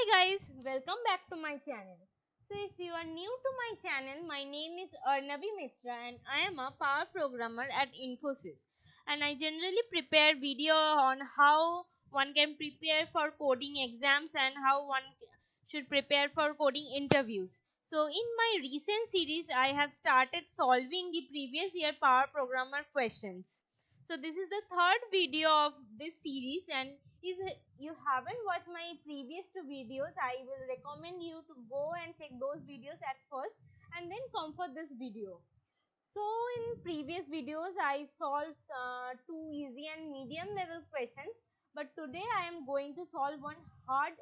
Hi guys, welcome back to my channel. So if you are new to my channel, my name is Arnavi Mitra and I am a power programmer at Infosys, and I generally prepare video on how one can prepare for coding exams and how one should prepare for coding interviews. So in my recent series I have started solving the previous year power programmer questions. So this is the third video of this series, and if you haven't watched my previous two videos, I will recommend you to go and check those videos at first and then come for this video. So in previous videos I solved two easy and medium level questions, but today I am going to solve one hard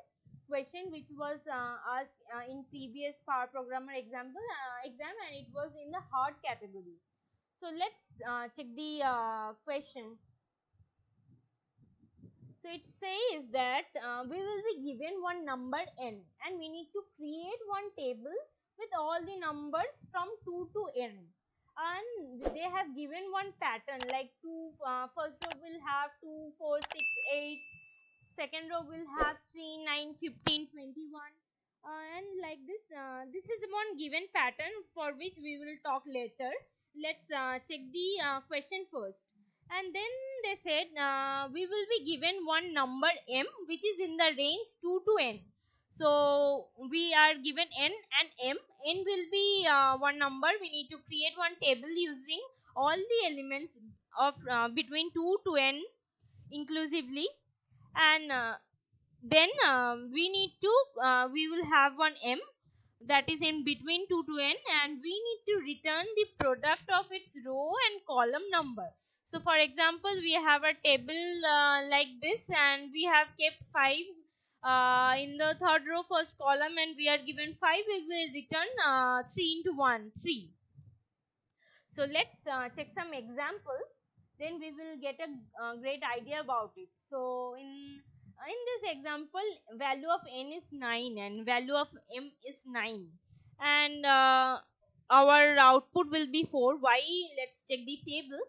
question which was asked in previous power programmer exam, and it was in the hard category. So let's check the question. So it says that we will be given one number n and we need to create one table with all the numbers from 2 to n, and they have given one pattern like first row will have 2, 4, 6, 8, second row will have 3, 9, 15, 21, and like this. This is one given pattern for which we will talk later. Let's check the question first. And then they said we will be given one number m which is in the range 2 to n. So we are given n and m. N will be one number. We need to create one table using all the elements of between 2 to n inclusively, and then we will have one m that is in between 2 to n, and we need to return the product of its row and column number. So for example, we have a table like this, and we have kept 5 in the third row first column, and we are given 5. We will return 3 into 1 3. So let's check some example, then we will get a great idea about it. So in this example, value of n is 9 and value of m is 9, and our output will be 4. Why? Let's check the table.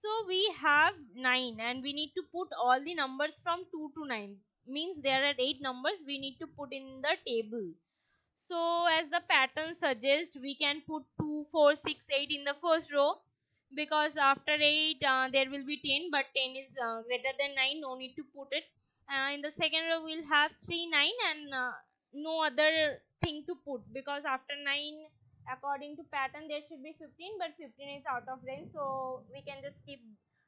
So we have 9 and we need to put all the numbers from 2 to 9, means there are 8 numbers we need to put in the table. So as the pattern suggests, we can put 2, 4, 6, 8 in the first row, because after 8 there will be 10, but 10 is greater than 9, no need to put it. In the second row we'll have 3, 9, and no other thing to put, because after 9 according to pattern there should be 15, but 15 is out of range, so we can just keep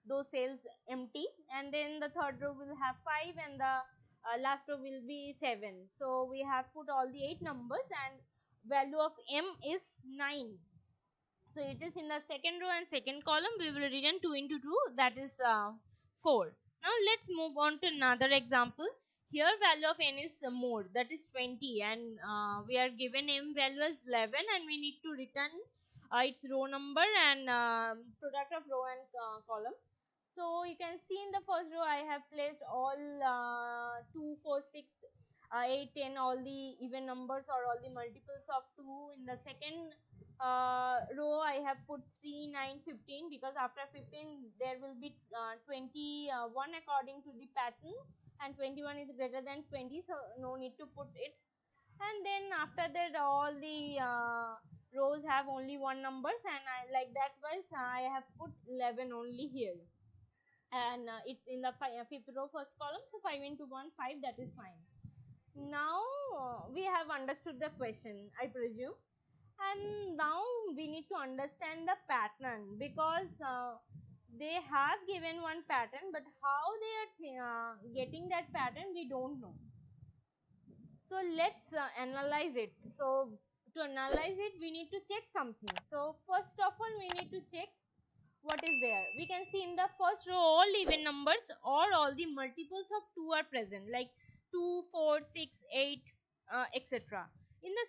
those cells empty. And then the third row will have 5 and the last row will be 7. So we have put all the 8 numbers, and value of m is 9. So it is in the second row and second column. We will return 2 into 2, that is 4. Now let's move on to another example. Here value of n is more, that is 20, and we are given m value as 11, and we need to return its row number and product of row and column. So you can see in the first row I have placed all 2, 4, 6, 8, 10, all the even numbers or all the multiples of 2. In the second row I have put 3, 9, 15, because after 15 there will be 21 according to the pattern, and 21 is greater than 20, so no need to put it. And then after that all the rows have only one numbers, and like that was I have put 11 only here, and it's in the fifth row first column, so 5 into 1 5, that is fine. Now we have understood the question, I presume, and now we need to understand the pattern, because they have given one pattern, but how they are getting that pattern we don't know. So let's analyze it. So to analyze it we need to check something. So first of all we need to check what is there. We can see in the first row all even numbers or all the multiples of 2 are present, like 2, 4, 6, 8, etc. In the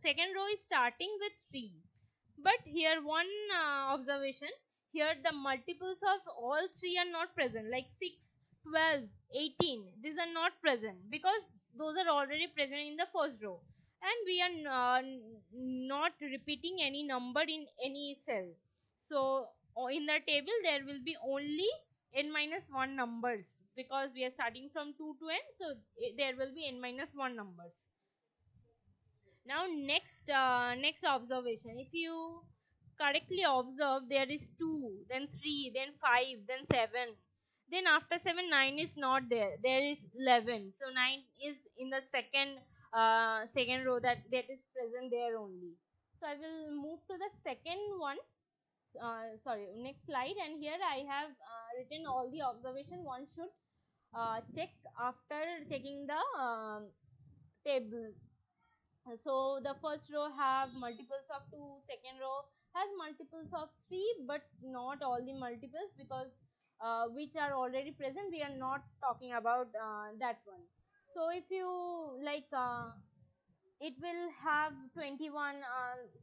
second row is starting with 3, but here one observation, here the multiples of all 3 are not present, like 6, 12, 18, these are not present because those are already present in the first row, and we are not repeating any number in any cell. So in the table there will be only n minus 1 numbers, because we are starting from 2 to n, so there will be n minus 1 numbers. Now next observation, if you correctly observe, there is 2, then 3, then 5, then 7, then after 7 9 is not there, there is 11, so 9 is in the second row, that is present there only. So I will move to the second one, sorry, next slide, and here I have written all the observation one should check after checking the table. So the first row have multiples of 2, second row has multiples of 3, but not all the multiples, because which are already present, we are not talking about that one. So if you like, it will have 21,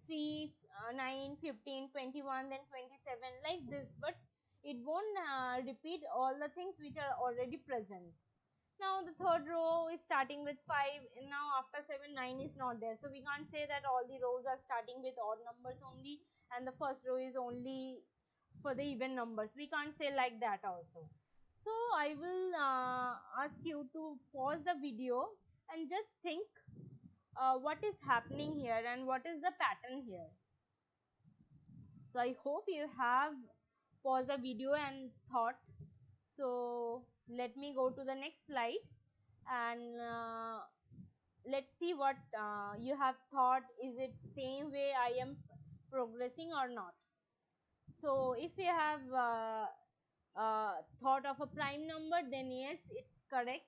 3, 9, 15, 21, then 27, like this, but it won't repeat all the things which are already present. Now the third row is starting with 5, and now after 7 9 is not there, so we can't say that all the rows are starting with odd numbers only and the first row is only for the even numbers. We can't say like that also. So I will ask you to pause the video and just think what is happening here and what is the pattern here. So I hope you have paused the video and thought. So let me go to the next slide, and let's see what you have thought. Is it same way I am progressing or not? So if you have thought of a prime number, then yes, it's correct.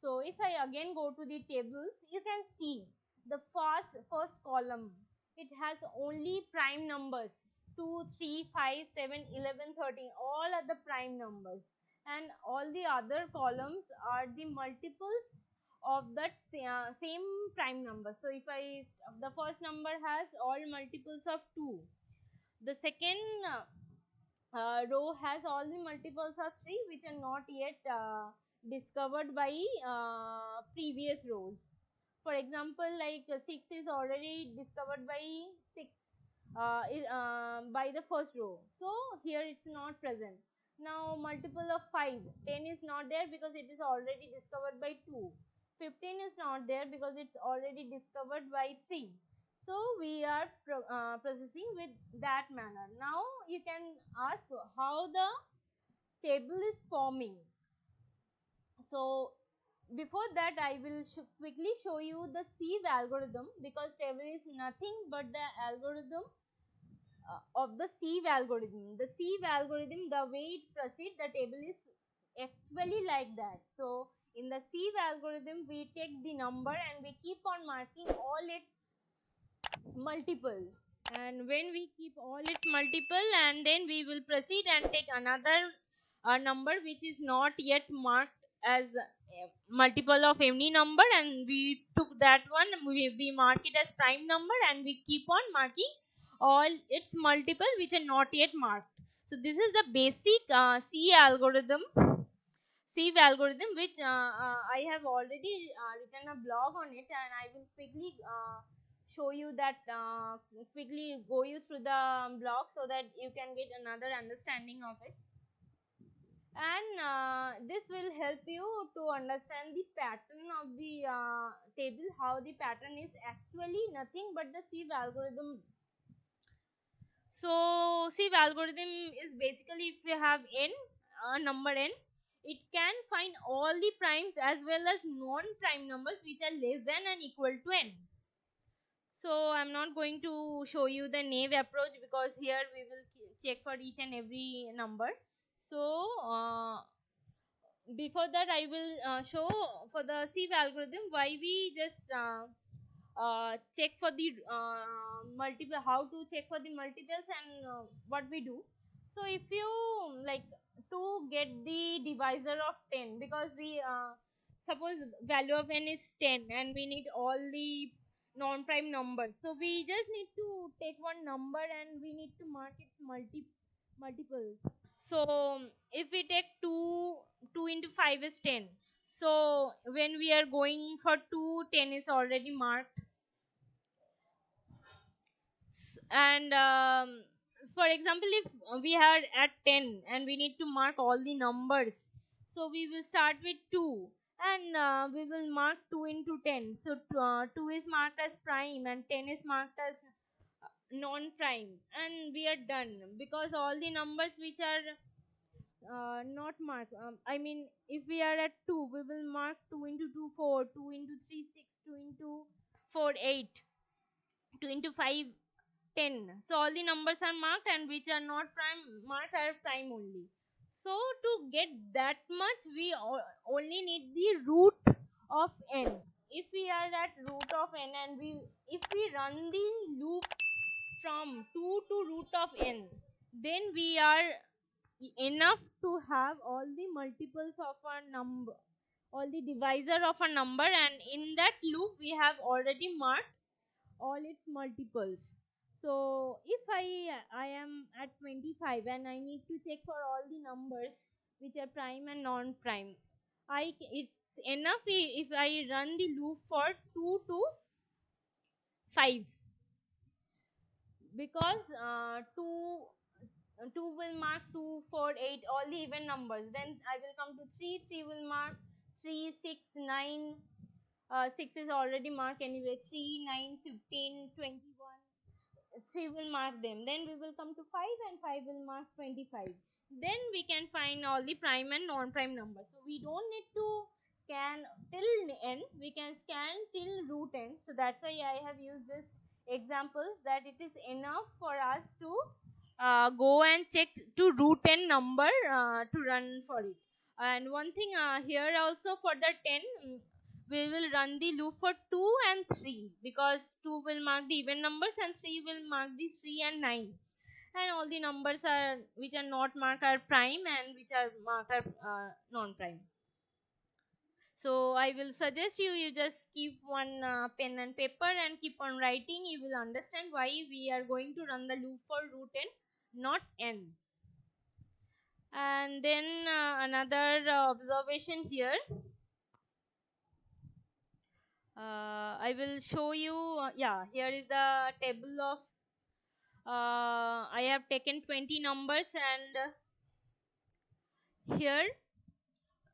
So if I again go to the table, you can see the first column, it has only prime numbers 2, 3, 5, 7, 11, 13, all are the prime numbers, and all the other columns are the multiples of that same prime number. So if the first number has all multiples of 2, the second row has all the multiples of 3 which are not yet discovered by previous rows. For example, like 6 is already discovered by 6 by the first row, so here it's not present. Now multiple of 5, 10 is not there because it is already discovered by 2. 15 is not there because it's already discovered by 3. So we are processing with that manner. Now you can ask how the table is forming. So before that, I will quickly show you the Sieve algorithm, because table is nothing but the algorithm of the Sieve algorithm. The Sieve algorithm, the way it proceeds, the table is actually like that. So in the Sieve algorithm, we take the number and we keep on marking all its multiple, and when we keep all its multiple, and then we will proceed and take another number which is not yet marked as multiple of any number, and we took that one, we mark it as prime number, and we keep on marking all its multiple which are not yet marked. So this is the basic Sieve algorithm, which I have already written a blog on it, and I will quickly show you that, quickly go you through the blog so that you can get another understanding of it. And this will help you to understand the pattern of the table, how the pattern is actually nothing but the Sieve algorithm. So Sieve algorithm is basically, if you have n, number n, it can find all the primes as well as non-prime numbers which are less than and equal to n. So I'm not going to show you the naive approach, because here we will check for each and every number. So before that, I will show for the Sieve algorithm why we just check for the multiple, how to check for the multiples, and what we do. So if you like to get the divisor of 10, because we suppose value of n is 10 and we need all the non-prime numbers, so we just need to take one number and we need to mark its multiples. So if we take 2 into 5 is 10, so when we are going for 2, 10 is already marked. And for example, if we are at 10 and we need to mark all the numbers, so we will start with 2, and we will mark 2 into 10. So 2 is marked as prime and 10 is marked as non-prime, and we are done, because all the numbers which are not marked, I mean, if we are at 2, we will mark 2 into 2 4, 2 into 3 6, 2 into 4 8, 2 into 5 10. So all the numbers are marked, and which are not prime marked are prime only. So to get that much, we only need the root of n. If we are at root of n, and if we run the loop from 2 to root of n, then we are enough to have all the multiples of a number, all the divisor of a number, and in that loop we have already marked all its multiples. So if I am at 25 and I need to check for all the numbers which are prime and non-prime, it's enough if I run the loop for 2 to 5, because 2 will mark 2 4 8, all the even numbers. Then I will come to 3 will mark 3 6 9, 6 is already marked anyway, 3 9 15 21, 3 will mark them. Then we will come to 5, and 5 will mark 25. Then we can find all the prime and non-prime numbers. So we don't need to scan till n, we can scan till root n. So that's why I have used this example, that it is enough for us to go and check to root n number to run for it. And one thing here also, for the 10, we will run the loop for 2 and 3, because 2 will mark the even numbers and 3 will mark the 3 and 9, and all the numbers are which are not marked are prime, and which are marked are non-prime. So I will suggest you just keep one pen and paper and keep on writing. You will understand why we are going to run the loop for root n, not n. And then another observation here, I will show you. Yeah, here is the table of. I have taken 20 numbers, and here,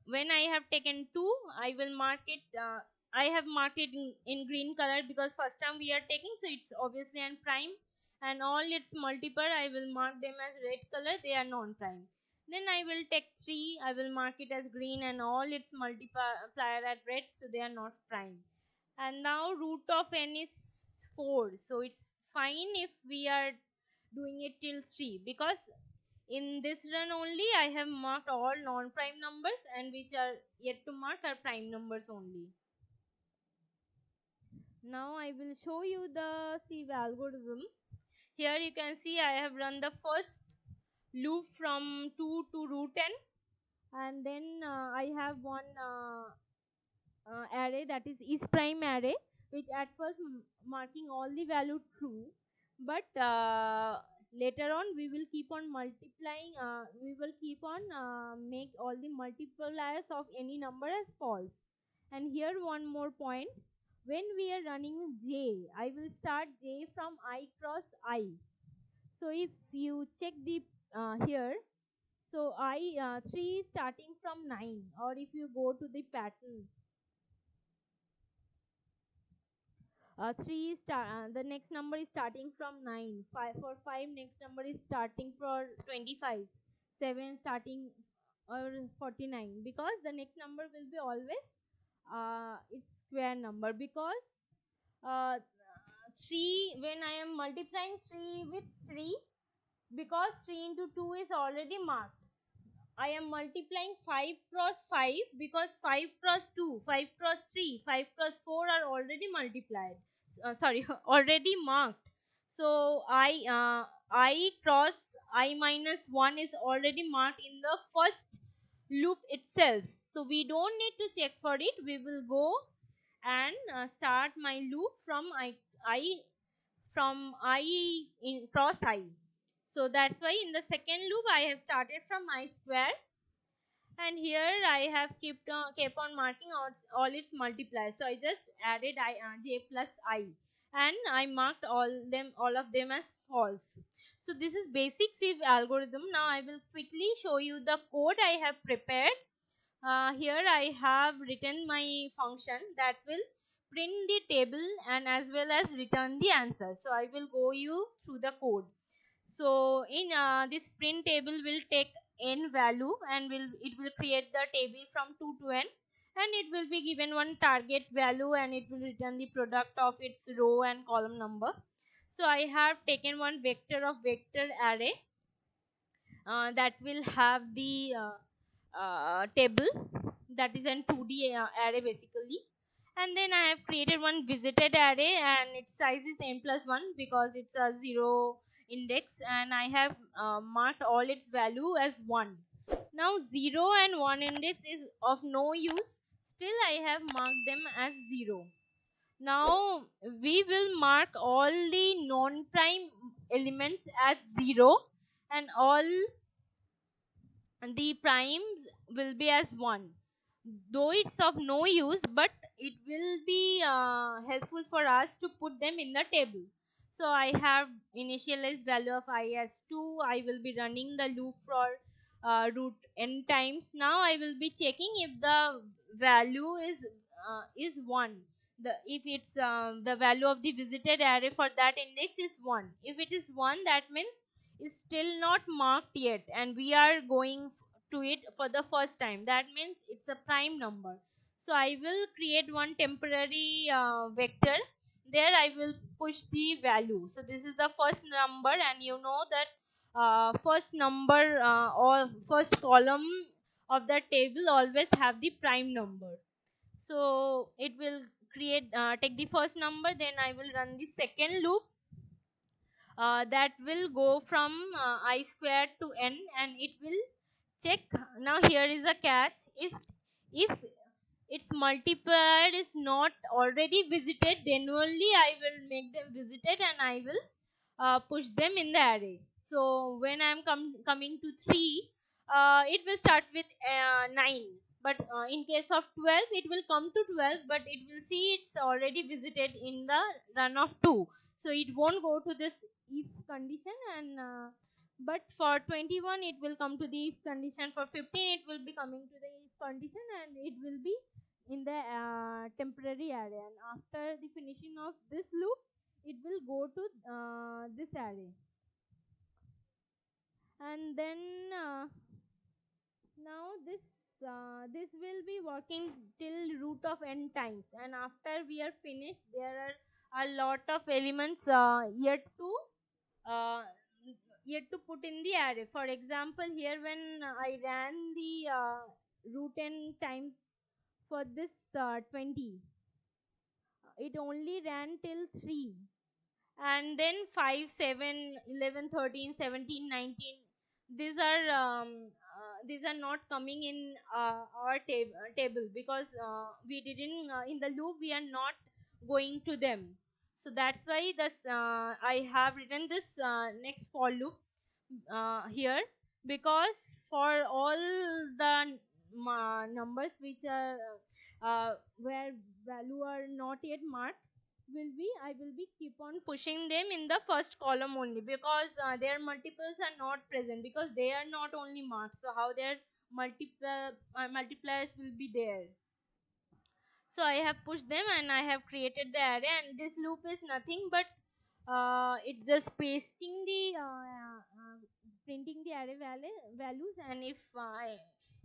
when I have taken 2, I will mark it. I have marked it in green color, because first time we are taking, so it's obviously an prime, and all its multiple I will mark them as red color. They are non-prime. Then I will take 3. I will mark it as green, and all its multiplier at red, so they are not prime. And now root of n is 4, so it's fine if we are doing it till 3, because in this run only I have marked all non-prime numbers, and which are yet to mark are prime numbers only. Now I will show you the Sieve algorithm. Here you can see I have run the first loop from 2 to root n, and then I have one array, that is prime array, which at first marking all the value true, but later on we will keep on multiplying, we will keep on make all the multipliers of any number as false. And here one more point, when we are running j, I will start j from I cross I. So if you check the here, so I 3 is starting from 9, or if you go to the pattern, the next number is starting from 9, 5 for 5, next number is starting for 25, 7 starting or 49, because the next number will be always its square number, because uh, 3, when I am multiplying 3 with 3, because 3 into 2 is already marked, I am multiplying 5 cross 5, because 5 cross 2, 5 cross 3, 5 cross 4 are already multiplied. Sorry, already marked. So I cross I minus 1 is already marked in the first loop itself. So we don't need to check for it. We will go and start my loop from I in cross I. So that's why in the second loop I have started from I square, and here I have kept on marking out all its multipliers. So I just added j plus I, and I marked all of them as false. So this is basic Sieve algorithm. Now I will quickly show you the code I have prepared. Here I have written my function that will print the table and as well as return the answer. So I will go you through the code. So in this print table will take n value and it will create the table from 2 to n, and it will be given one target value and it will return the product of its row and column number. So I have taken one vector of vector array that will have the table that is an 2D array basically. And then I have created one visited array and its size is n plus 1 because it's a 0 index, and I have marked all its value as 1. Now 0 and 1 index is of no use, still I have marked them as 0. Now we will mark all the non-prime elements as 0 and all the primes will be as 1, though it's of no use, but it will be helpful for us to put them in the table. So I have initialized value of I as 2. I will be running the loop for root n times. Now I will be checking if the value is 1. If it's the value of the visited array for that index is 1. If it is 1, that means it's still not marked yet and we are going to it for the first time. That means it's a prime number. So I will create one temporary vector. There I will push the value. So this is the first number, and you know that first number or first column of the table always have the prime number. So it will create take the first number, then I will run the second loop that will go from I squared to n, and it will check. Now here is a catch. If its multiplier is not already visited, then only I will make them visited and I will push them in the array. So when I am coming to 3, it will start with 9. But in case of 12, it will come to 12, but it will see it's already visited in the run of 2. So it won't go to this if condition, and but for 21 it will come to the if condition. For 15 it will be coming to the if condition, and it will be in the temporary array. And after the finishing of this loop, it will go to this array, and then now this will be working till root of n times, and after we are finished, there are a lot of elements uh, yet to put in the array. For example, here when I ran the root n times for this 20, it only ran till 3, and then 5, 7, 11, 13, 17, 19, these are not coming in our table because we didn't in the loop we are not going to them. So that's why this I have written this next for loop here, because for all the numbers which are where value are not yet marked, I will be keep on pushing them in the first column only, because their multiples are not present because they are not only marked. So how their multipliers will be there? So I have pushed them and I have created the array, and this loop is nothing but it's just pasting the printing the array values, and if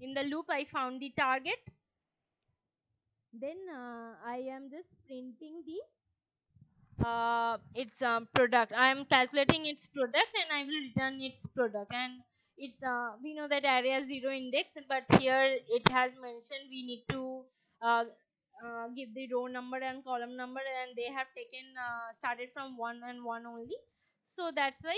in the loop I found the target, then I am just printing the its product. I am calculating its product and I will return its product. And it's we know that area 0 index, but here it has mentioned we need to uh, give the row number and column number, and they have taken started from 1 and 1 only. So that's why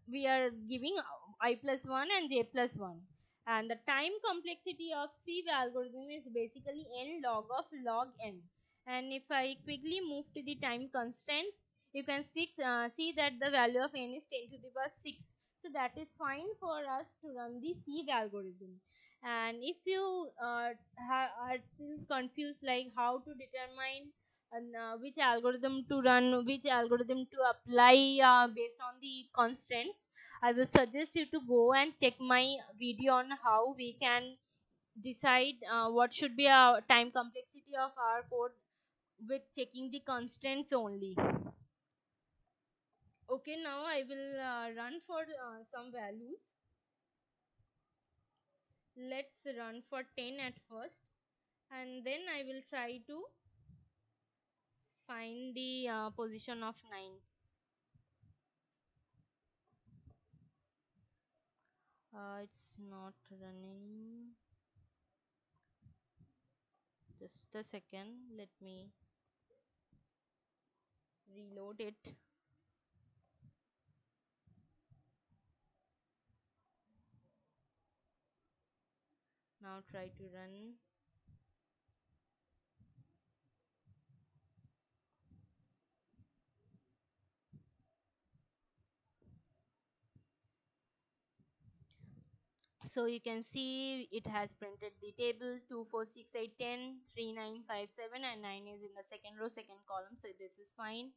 we are giving I plus 1 and j plus 1. And the time complexity of Sieve algorithm is basically n log of log n. And if I quickly move to the time constants, you can see that the value of n is 10 to the power 6. So that is fine for us to run the Sieve algorithm. And if you are still confused like how to determine and which algorithm to run, which algorithm to apply based on the constraints, I will suggest you to go and check my video on how we can decide what should be our time complexity of our code with checking the constraints only. Okay, now I will run for some values. Let's run for 10 at first, and then I will try to find the position of 9. It's not running. Just a second. Let me reload it. Now try to run. So you can see it has printed the table 2, 4, 6, 8, 10, 3, 9, 5, 7, and 9 is in the second row, second column. So this is fine.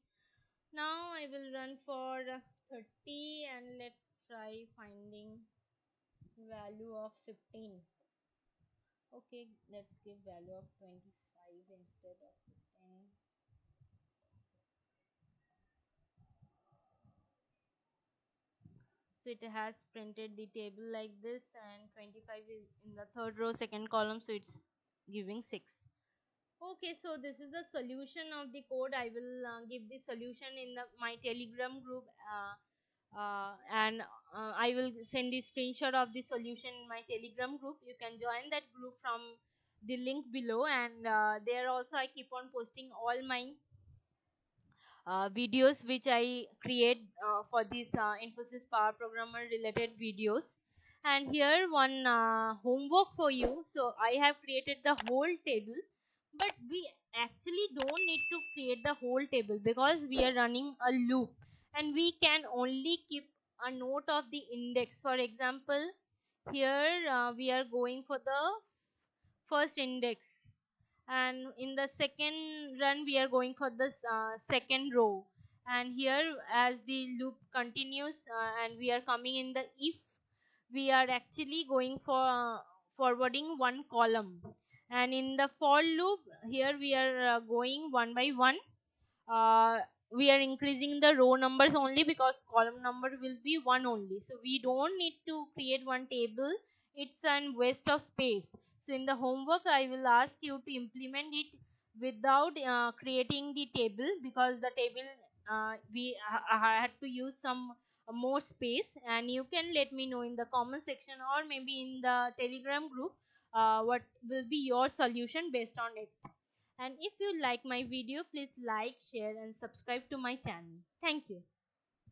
Now I will run for 30 and let's try finding value of 15. Okay, let's give value of 25 instead of 15. So it has printed the table like this, and 25 is in the third row, second column, so it's giving 6. Okay, so this is the solution of the code. I will give the solution in my Telegram group, and I will send the screenshot of the solution in my Telegram group. You can join that group from the link below, and there also I keep on posting all my videos which I create for these Infosys Power Programmer related videos. And here one homework for you. So I have created the whole table, but we actually don't need to create the whole table because we are running a loop, and we can only keep a note of the index. For example, here we are going for the first index, and in the second run we are going for this second row, and here as the loop continues and we are coming in the if, we are actually going for forwarding one column, and in the for loop here we are going one by one. uh, we are increasing the row numbers only because column number will be one only, so we don't need to create one table. It's an waste of space. So in the homework I will ask you to implement it without creating the table, because the table had to use some more space. And you can let me know in the comment section or maybe in the Telegram group what will be your solution based on it. And if you like my video, please like, share and subscribe to my channel. Thank you.